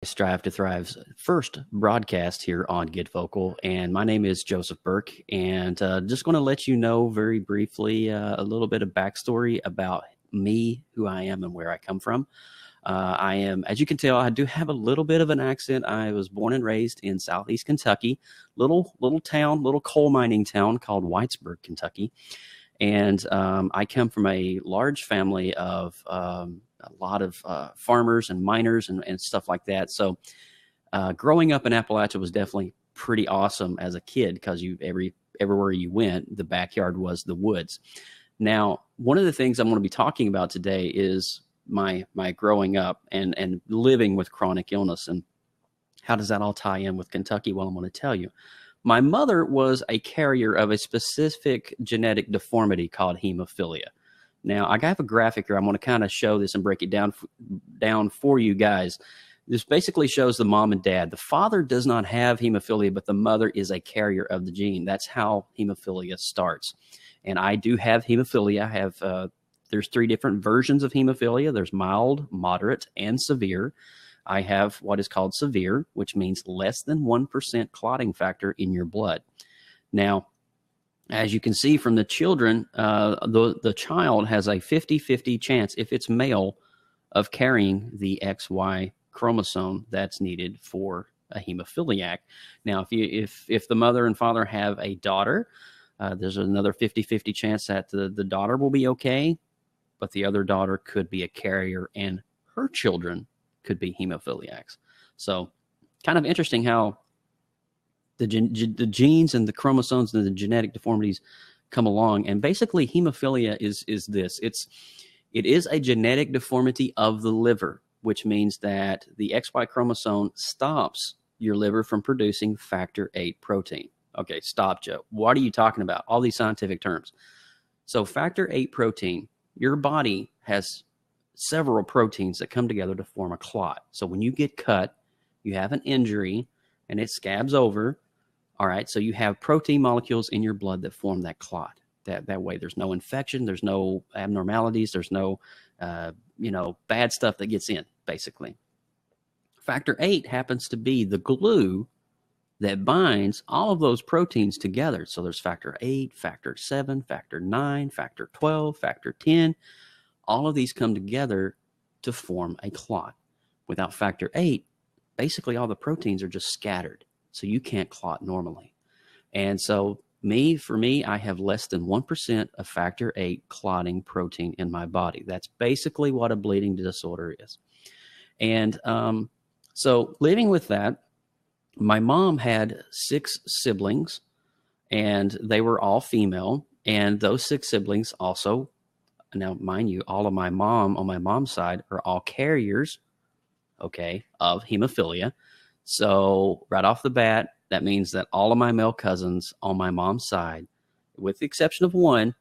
Strive to Thrive's first broadcast here on Get Vocal. And my name is Joseph Burke. And just going to let you know very briefly a little bit of backstory about me, who I am, and where I come from. I am, as you can tell, I do have a little bit of an accent. I was born and raised in southeast Kentucky, little town, little coal mining town called Whitesburg, Kentucky. And I come from a large family of a lot of farmers and miners and stuff like that. So growing up in Appalachia was definitely pretty awesome as a kid because everywhere you went, the backyard was the woods. Now, one of the things I'm going to be talking about today is my growing up and living with chronic illness. And how does that all tie in with Kentucky? Well, I'm going to tell you. My mother was a carrier of a specific genetic deformity called hemophilia. Now, I have a graphic here. I'm going to kind of show this and break it down for you guys. This basically shows the mom and dad. The father does not have hemophilia, but the mother is a carrier of the gene. That's how hemophilia starts. And I do have hemophilia. I have there's 3 different versions of hemophilia. There's mild, moderate, and severe. I have what is called severe, which means less than 1% clotting factor in your blood. Now, as you can see from the children, the child has a 50-50 chance, if it's male, of carrying the XY chromosome that's needed for a hemophiliac. Now, if the mother and father have a daughter, there's another 50-50 chance that the daughter will be okay, but the other daughter could be a carrier and her children could be hemophiliacs. So kind of interesting how the genes and the chromosomes and the genetic deformities come along. And basically hemophilia is this. It is a genetic deformity of the liver, which means that the XY chromosome stops your liver from producing factor VIII protein. Okay, stop, Joe. What are you talking about? All these scientific terms. So factor VIII protein, your body has several proteins that come together to form a clot. So when you get cut, you have an injury and it scabs over. All right. So you have protein molecules in your blood that form that clot. That way there's no infection. There's no abnormalities. There's no, bad stuff that gets in, basically. Factor VIII happens to be the glue that binds all of those proteins together. So there's factor VIII, factor 7, factor 9, factor 12, factor 10. All of these come together to form a clot. Without factor VIII, basically all the proteins are just scattered, so you can't clot normally. And so for me, I have less than 1% of factor VIII clotting protein in my body. That's basically what a bleeding disorder is. And so living with that, my mom had 6 siblings, and they were all female. And those 6 siblings also, now, mind you, all of my mom on my mom's side are all carriers, okay, of hemophilia. So right off the bat, that means that all of my male cousins on my mom's side, with the exception of one,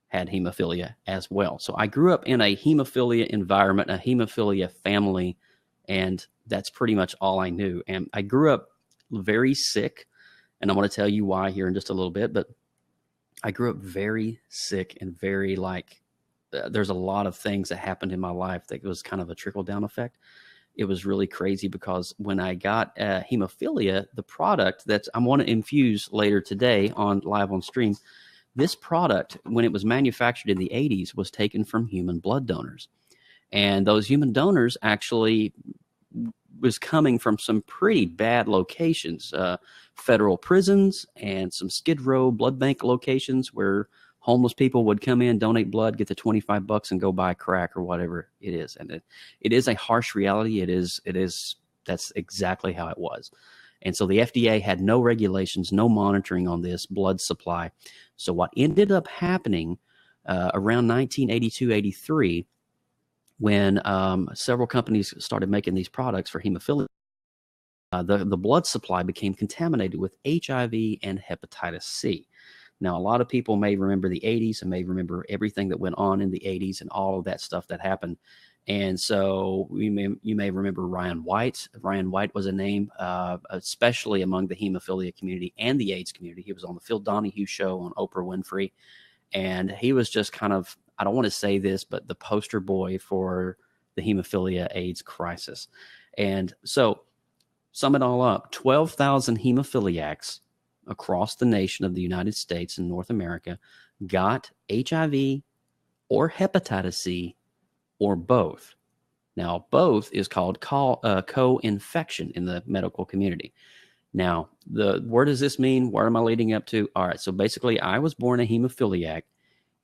had hemophilia as well. So I grew up in a hemophilia environment, a hemophilia family, and that's pretty much all I knew. And I grew up very sick, and I'm going to tell you why here in just a little bit, but I grew up very sick and very there's a lot of things that happened in my life that was kind of a trickle-down effect. It was really crazy because when I got hemophilia, the product that I'm going to infuse later today live on stream, this product, when it was manufactured in the 80s, was taken from human blood donors. And those human donors actually was coming from some pretty bad locations, federal prisons and some Skid Row blood bank locations where homeless people would come in, donate blood, get the $25 and go buy crack or whatever it is. And it is a harsh reality. That's exactly how it was. And so the FDA had no regulations, no monitoring on this blood supply. So what ended up happening around 1982, 83, when several companies started making these products for hemophilia, the blood supply became contaminated with HIV and hepatitis C. Now, a lot of people may remember the 80s and may remember everything that went on in the 80s and all of that stuff that happened. And so you may remember Ryan White. Ryan White was a name, especially among the hemophilia community and the AIDS community. He was on the Phil Donahue show on Oprah Winfrey. And he was just kind of, I don't want to say this, but the poster boy for the hemophilia AIDS crisis. And so, sum it all up, 12,000 hemophiliacs across the nation of the United States and North America got HIV or hepatitis C or both. Now, both is called co-infection in the medical community. Now, where does this mean? Where am I leading up to? All right, so basically, I was born a hemophiliac,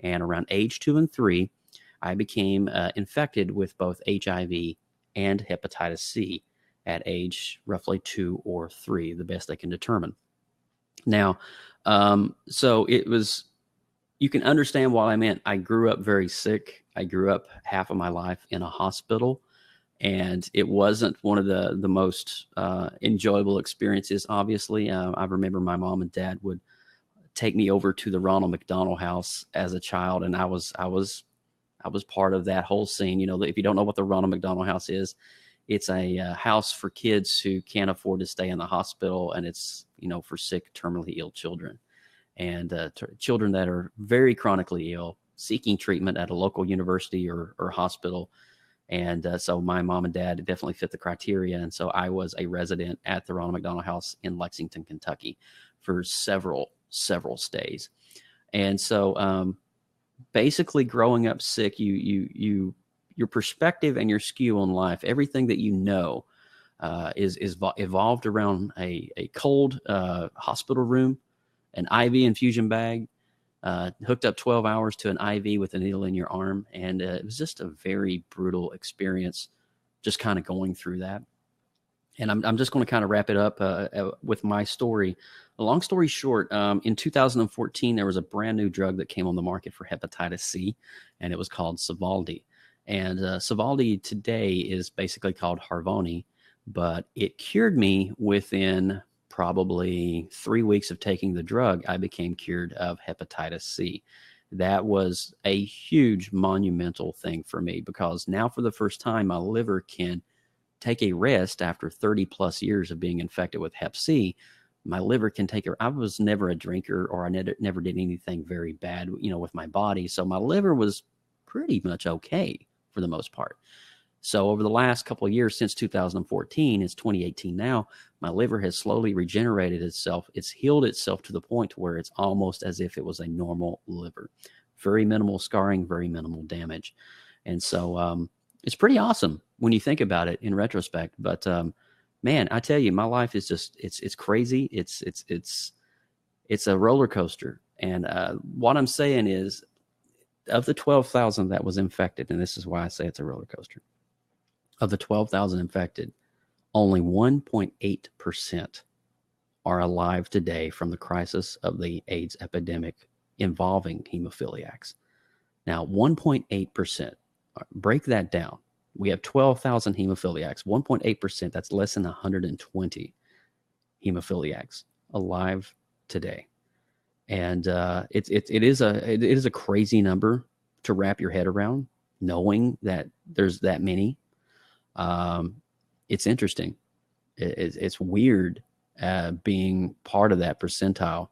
and around age 2 and 3, I became infected with both HIV and hepatitis C at age roughly 2 or 3, the best I can determine. Now, so it was, you can understand what I meant. I grew up very sick. I grew up half of my life in a hospital, and it wasn't one of the most enjoyable experiences, obviously. I remember my mom and dad would take me over to the Ronald McDonald House as a child, and I was part of that whole scene. You know, if you don't know what the Ronald McDonald House is, it's a house for kids who can't afford to stay in the hospital, and it's, you know, for sick, terminally ill children, and children that are very chronically ill, seeking treatment at a local university or hospital. And so my mom and dad definitely fit the criteria. And so I was a resident at the Ronald McDonald House in Lexington, Kentucky for several stays. And so basically growing up sick, your perspective and your skew on life, everything that you know is evolved around a cold hospital room, an IV infusion bag, hooked up 12 hours to an IV with a needle in your arm. And it was just a very brutal experience, just kind of going through that. And I'm just going to kind of wrap it up with my story. A long story short, in 2014, there was a brand new drug that came on the market for hepatitis C, and it was called Sovaldi. And Sovaldi today is basically called Harvoni, but it cured me within probably 3 weeks of taking the drug. I became cured of hepatitis C. That was a huge monumental thing for me, because now for the first time, my liver can take a rest after 30 plus years of being infected with hep C. My liver can take I was never a drinker, or I never did anything very bad, you know, with my body. So my liver was pretty much okay for the most part. So over the last couple of years, since 2014, it's 2018 now, my liver has slowly regenerated itself. It's healed itself to the point where it's almost as if it was a normal liver. Very minimal scarring, very minimal damage. And so it's pretty awesome when you think about it in retrospect. But man, I tell you, my life is just, it's crazy. It's a roller coaster. And what I'm saying is, of the 12,000 that was infected, and this is why I say it's a roller coaster, of the 12,000 infected, only 1.8% are alive today from the crisis of the AIDS epidemic involving hemophiliacs. Now, 1.8%, break that down. We have 12,000 hemophiliacs. 1.8%, that's less than 120 hemophiliacs alive today. And it is a crazy number to wrap your head around, knowing that there's that many. It's interesting. It's weird being part of that percentile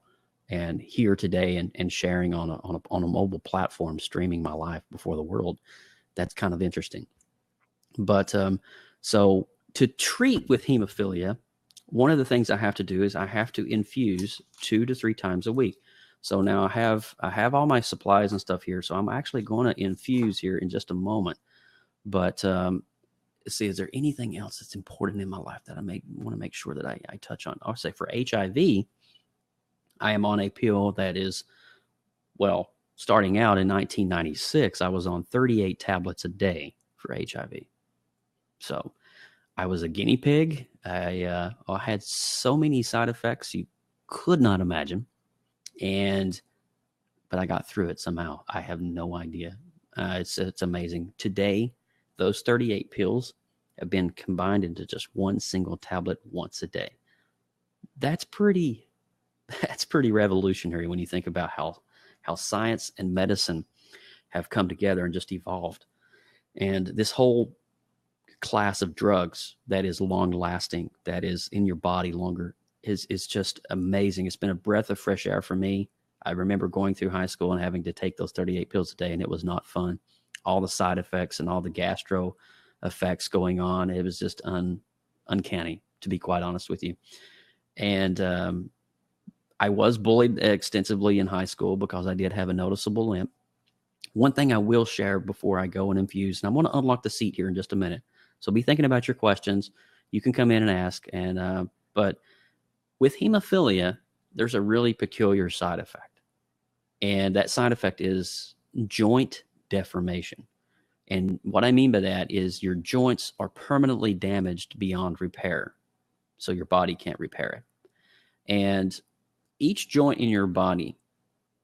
and here today and sharing on a mobile platform, streaming my life before the world. That's kind of interesting. But so to treat with hemophilia, one of the things I have to do is I have to infuse 2 to 3 times a week. So now I have all my supplies and stuff here. So I'm actually going to infuse here in just a moment. But see, is there anything else that's important in my life that I want to make sure that I touch on? I'll say for HIV, I am on a pill that is, well, starting out in 1996, I was on 38 tablets a day for HIV. So I was a guinea pig. I had so many side effects you could not imagine. But I got through it somehow. I have no idea. It's amazing. Today, those 38 pills have been combined into just one single tablet once a day. That's pretty revolutionary when you think about how science and medicine have come together and just evolved. And this whole class of drugs that is long lasting, that is in your body longer, is just amazing. It's been a breath of fresh air for me. I remember going through high school and having to take those 38 pills a day, and it was not fun. All the side effects and all the gastro effects going on, it was just uncanny, to be quite honest with you. And I was bullied extensively in high school because I did have a noticeable limp. One thing I will share before I go and infuse, and I'm going to unlock the seat here in just a minute. So be thinking about your questions. You can come in and ask. And but with hemophilia, there's a really peculiar side effect. And that side effect is joint deformation. And what I mean by that is your joints are permanently damaged beyond repair. So your body can't repair it. And each joint in your body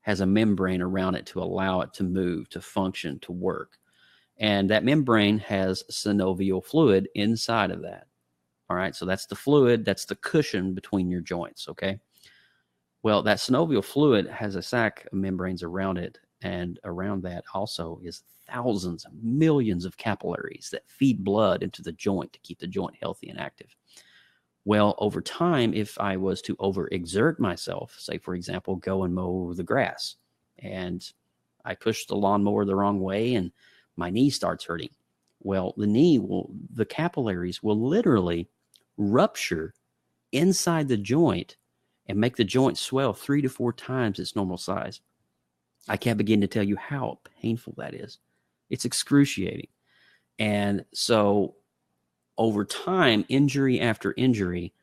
has a membrane around it to allow it to move, to function, to work. And that membrane has synovial fluid inside of that. All right, so that's the fluid, that's the cushion between your joints, okay? Well, that synovial fluid has a sac of membranes around it, and around that also is thousands, millions of capillaries that feed blood into the joint to keep the joint healthy and active. Well, over time, if I was to overexert myself, say, for example, go and mow the grass, and I push the lawnmower the wrong way and my knee starts hurting. Well, the capillaries will literally rupture inside the joint and make the joint swell 3 to 4 times its normal size. I can't begin to tell you how painful that is. It's excruciating. And so over time, injury after injury,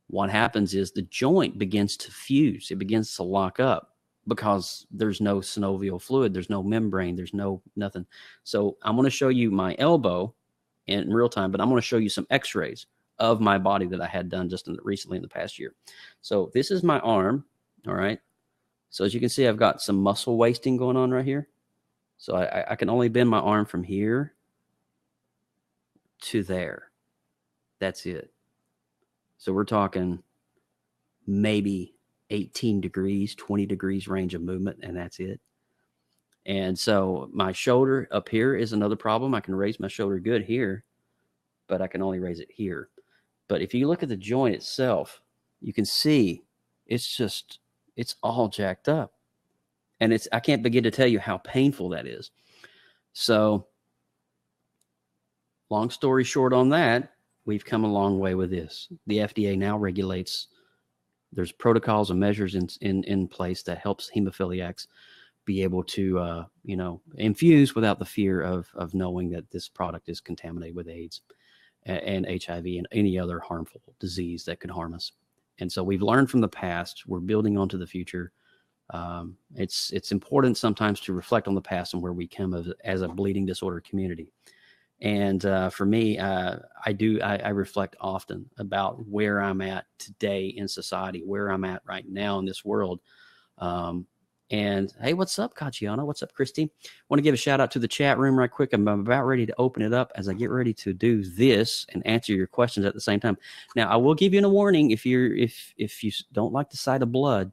what happens is the joint begins to fuse. It begins to lock up because there's no synovial fluid. There's no membrane. There's nothing. So I'm going to show you my elbow in real time, but I'm going to show you some x-rays of my body that I had done just recently in the past year. So this is my arm. All right. So as you can see, I've got some muscle wasting going on right here. So I can only bend my arm from here to there. That's it. So we're talking maybe 18 degrees, 20 degrees range of movement, and that's it. And so my shoulder up here is another problem. I can raise my shoulder good here, but I can only raise it here. But if you look at the joint itself, you can see it's all jacked up. And I can't begin to tell you how painful that is. So long story short on that, we've come a long way with this. The FDA now regulates, there's protocols and measures in place that helps hemophiliacs be able to, infuse without the fear of knowing that this product is contaminated with AIDS and HIV and any other harmful disease that could harm us. And so we've learned from the past. We're building onto the future. It's important sometimes to reflect on the past and where we come as a bleeding disorder community. And for me, I reflect often about where I'm at today in society, where I'm at right now in this world. And hey, what's up, Cacciano? What's up, Christy? Want to give a shout out to the chat room right quick. I'm about ready to open it up as I get ready to do this and answer your questions at the same time. Now, I will give you a warning. If you don't like the sight of blood,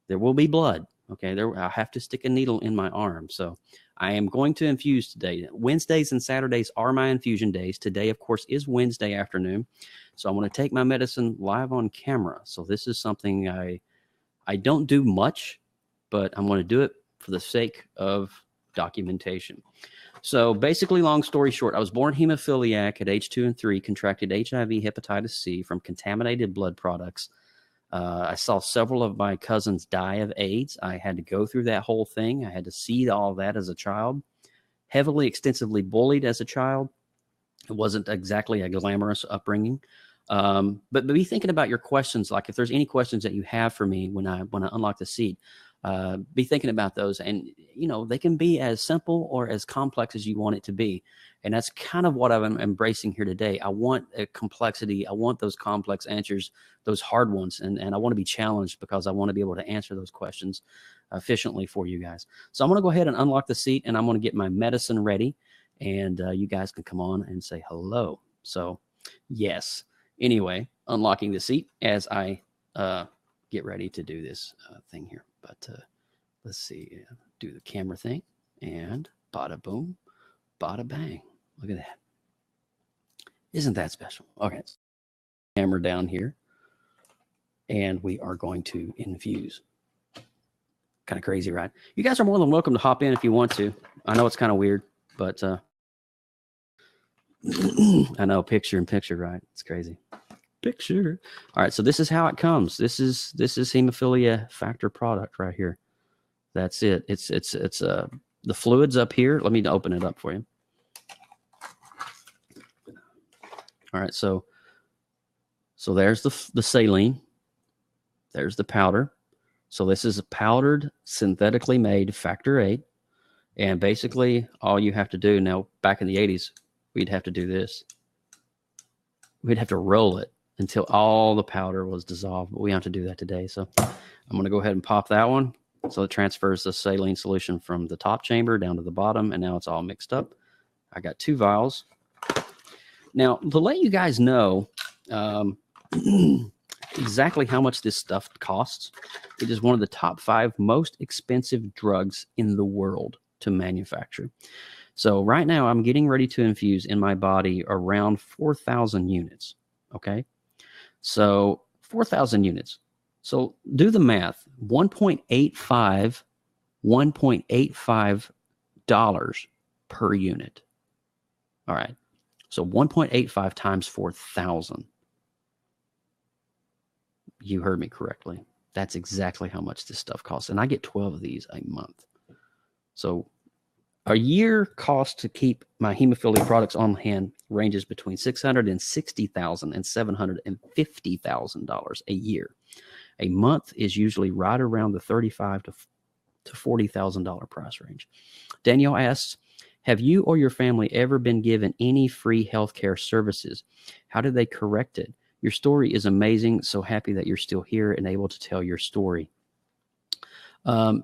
there will be blood. Okay, I'll have to stick a needle in my arm. So I am going to infuse today. Wednesdays and Saturdays are my infusion days. Today, of course, is Wednesday afternoon. So I want to take my medicine live on camera. So this is something I don't do much, but I'm going to do it for the sake of documentation. So basically, long story short, I was born hemophiliac at age 2 and 3, contracted HIV, hepatitis C from contaminated blood products. I saw several of my cousins die of AIDS. I had to go through that whole thing. I had to see all that as a child. Heavily, extensively bullied as a child. It wasn't exactly a glamorous upbringing. But be thinking about your questions. Like if there's any questions that you have for me when I unlock the seat, be thinking about those. And, they can be as simple or as complex as you want it to be. And that's kind of what I'm embracing here today. I want a complexity. I want those complex answers, those hard ones. And I want to be challenged because I want to be able to answer those questions efficiently for you guys. So I'm going to go ahead and unlock the seat, and I'm going to get my medicine ready. And you guys can come on and say hello. So, yes. Anyway, unlocking the seat as I get ready to do this thing here. But let's see, do the camera thing, and bada boom, bada bang. Look at that. Isn't that special? Okay, camera down here, and we are going to infuse. Kind of crazy, right? You guys are more than welcome to hop in if you want to. I know it's kind of weird, but I know, picture in picture, right? It's crazy. Picture. All right, so this is how it comes. This is hemophilia factor product right here. That's it. It's the fluids up here. Let me open it up for you. All right, so there's the saline. There's the powder. So this is a powdered, synthetically made factor 8. And basically, all you have to do now, back in the 80s, we'd have to do this. We'd have to roll it until all the powder was dissolved, but we don't have to do that today. So I'm going to go ahead and pop that one. So it transfers the saline solution from the top chamber down to the bottom, and now it's all mixed up. I got 2 vials. Now, to let you guys know exactly how much this stuff costs, it is one of the top 5 most expensive drugs in the world to manufacture. So right now, I'm getting ready to infuse in my body around 4,000 units. Okay, so 4,000 units. So do the math. $1.85 per unit. All right. So 1.85 times 4,000. You heard me correctly. That's exactly how much this stuff costs. And I get 12 of these a month. So a year cost to keep my hemophilia products on hand ranges between $660,000 and $750,000 a year. A month is usually right around the $35,000 to $40,000 price range. Danielle asks, have you or your family ever been given any free healthcare services? How did they correct it? Your story is amazing. So happy that you're still here and able to tell your story.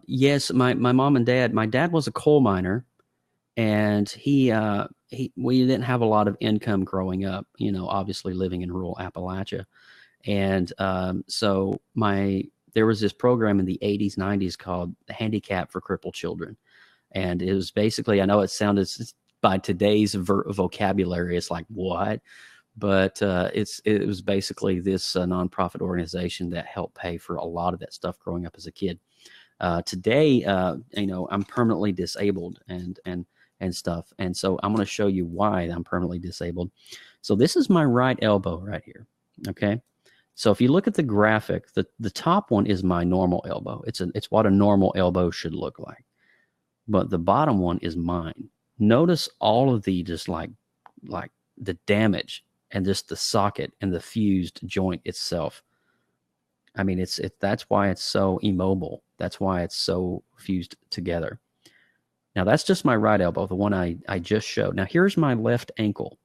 Yes, my mom and dad. My dad was a coal miner, and we didn't have a lot of income growing up. You know, obviously living in rural Appalachia, and so there was this program in the 80s, 90s called Handicap for Crippled Children, and it was basically, I know it sounded by today's vocabulary, it's like what. But it was basically this nonprofit organization that helped pay for a lot of that stuff growing up as a kid. Today, I'm permanently disabled and stuff. And so I'm going to show you why I'm permanently disabled. So this is my right elbow right here. Okay. So if you look at the graphic, the top one is my normal elbow. It's what a normal elbow should look like. But the bottom one is mine. Notice all of the just like the damage and just the socket and the fused joint itself. I mean, that's why it's so immobile. That's why it's so fused together. Now, that's just my right elbow, the one I just showed. Now, here's my left ankle.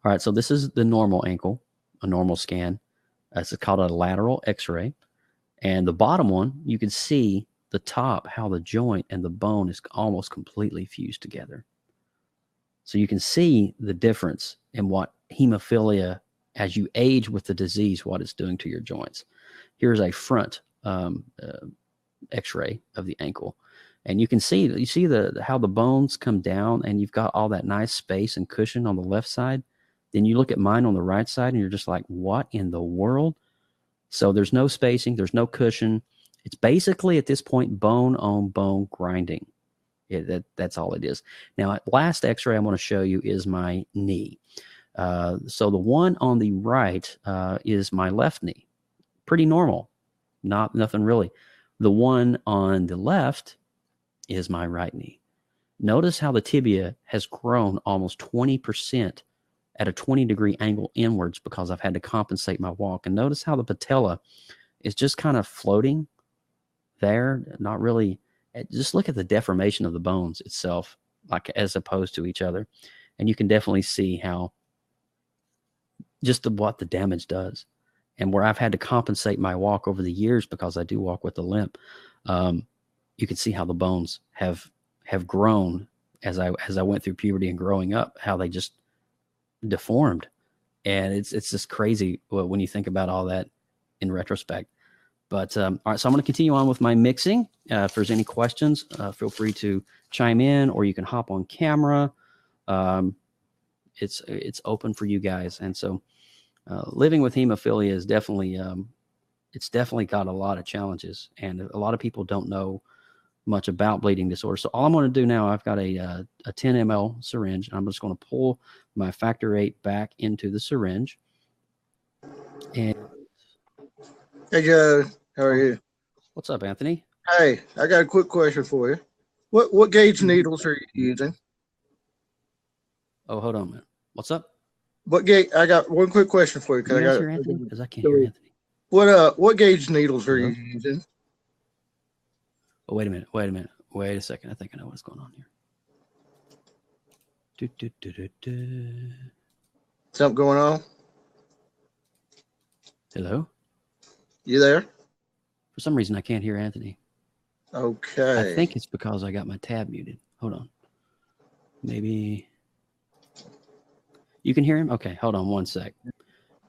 All right, so this is the normal ankle, a normal scan. It's called a lateral x-ray. And the bottom one, you can see the top, how the joint and the bone is almost completely fused together. So you can see the difference in what hemophilia, as you age with the disease, what it's doing to your joints. Here's a front x-ray of the ankle. And you see how the bones come down, and you've got all that nice space and cushion on the left side. Then you look at mine on the right side, and you're just like, what in the world? So there's no spacing. There's no cushion. It's basically, at this point, bone on bone grinding. That's all it is. Now, last x-ray I'm going to show you is my knee. So the one on the right is my left knee. Pretty normal. Nothing really. The one on the left is my right knee. Notice how the tibia has grown almost 20% at a 20-degree angle inwards because I've had to compensate my walk. And notice how the patella is just kind of floating there, not really. Just look at the deformation of the bones itself, like as opposed to each other. And you can definitely see how what the damage does. And where I've had to compensate my walk over the years because I do walk with a limp, you can see how the bones have grown as I went through puberty and growing up, how they just deformed. And it's just crazy when you think about all that in retrospect. But all right, so I'm going to continue on with my mixing. If there's any questions, feel free to chime in, or you can hop on camera. It's open for you guys. And so living with hemophilia is definitely it's definitely got a lot of challenges, and a lot of people don't know much about bleeding disorder. So all I'm going to do now, I've got a 10 ml syringe. I'm just going to pull my factor 8 back into the syringe. And Hey, Joe. How are you? What's up, Anthony? Hey, I got a quick question for you. What gauge needles are you using? Oh, hold on, man. What's up? What gauge? I got one quick question for you. Can you guys hear Anthony? Because I can't hear Anthony. What gauge needles are Hello? you using? Oh, wait a minute. Wait a second. I think I know what's going on here. Something going on? Hello? You there? For some reason, I can't hear Anthony. Okay. I think it's because I got my tab muted. Hold on. Maybe you can hear him? Okay, hold on one sec.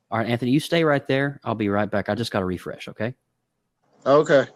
All right, Anthony, you stay right there. I'll be right back. I just got to refresh, okay? Okay.